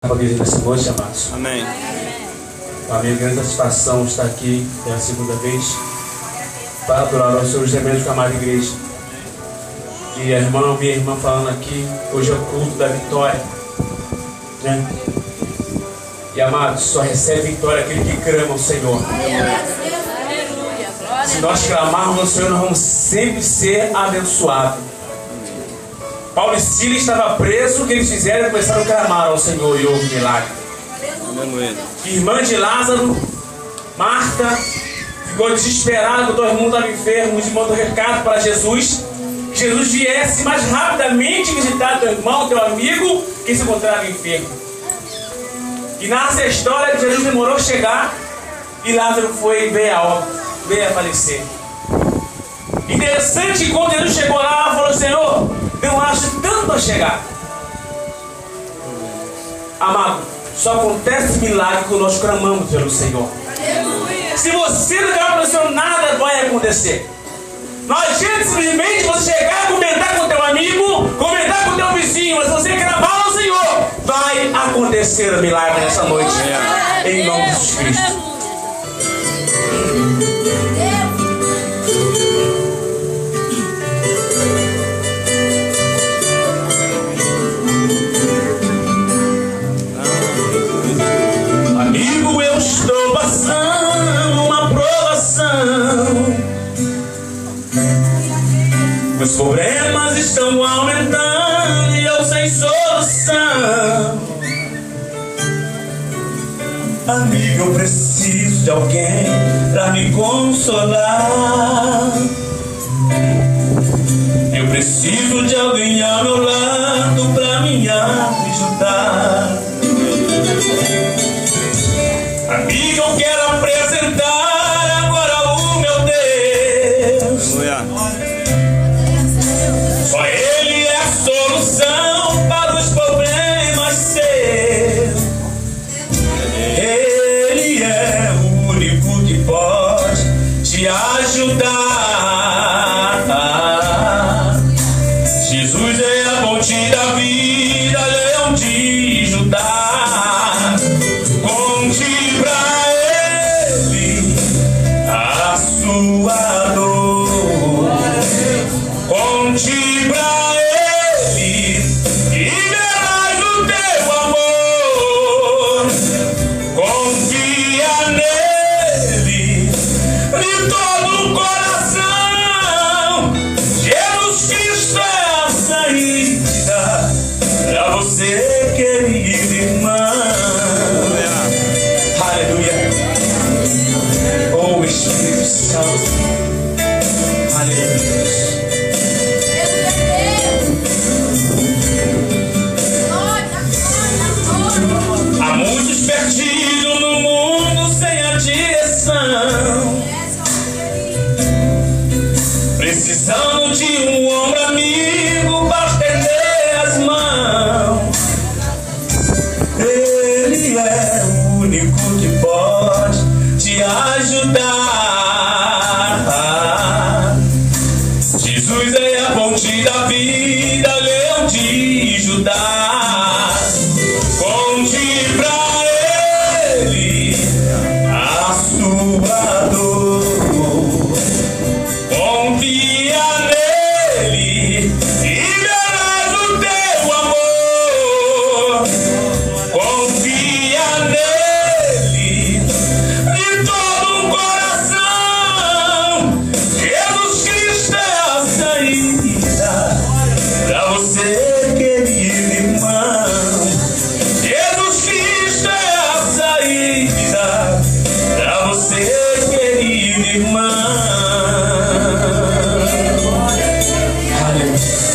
Para a igreja dessa noite, amados. Amém. A minha grande satisfação estar aqui pela segunda vez para adorar ao Senhor José Mendes com a amada igreja. E a minha irmã falando aqui, hoje é o culto da vitória, né? E amados, só recebe vitória aquele que clama ao Senhor. Se nós clamarmos ao Senhor, nós vamos sempre ser abençoados. Paulo e Silas estavam presos, o que eles fizeram? Começaram a clamar ao Senhor e houve milagre. Irmã de Lázaro, Marta, ficou desesperada, todo mundo estava enfermo. Os irmãos deram recado para Jesus, que Jesus viesse mais rapidamente visitar teu irmão, teu amigo, que se encontrava enfermo. E nasce a história que Jesus demorou a chegar e Lázaro veio a falecer. Interessante que quando Jesus chegou lá, falou: Senhor, eu acho tanto a chegar. Amado, só acontece milagre quando nós clamamos pelo Senhor. Aleluia. Se você não clamar pelo Senhor, nada vai acontecer. Não adianta simplesmente você chegar e comentar com o teu amigo, comentar com o teu vizinho, mas se você clamar ao Senhor, vai acontecer o milagre nessa noite. Em nome de Jesus Cristo. Estou passando uma provação, os problemas estão aumentando e eu sem solução. Amigo, eu preciso de alguém pra me consolar. Eu preciso de alguém ao meu lado pra me ajudar. Amigo, eu quero apresentar agora o meu Deus. Só Ele é a solução para os problemas seus. Ele é o único que pode te ajudar. Jesus é a fonte da vida, Leão de Judá. Sua dor, conte pra Ele e verás o teu amor. Confia nele de todo o coração. Jesus Cristo é a saída pra você, querido irmão. Aleluia. Oh, Espírito Santo. Aleluia. Há muitos perdidos no mundo sem a direção, precisando de um ombro amigo para estender as mãos. Ele é o único que pode te ajudar. Jesus é a fonte da vida, Leão de Judá. Conte pra Ele a sua dor. Confia nele e verás o teu amor. Confia nele de todo o coração. Jesus Cristo é a saída pra você, querido irmão. Jesus Cristo é a saída pra você, querido irmão.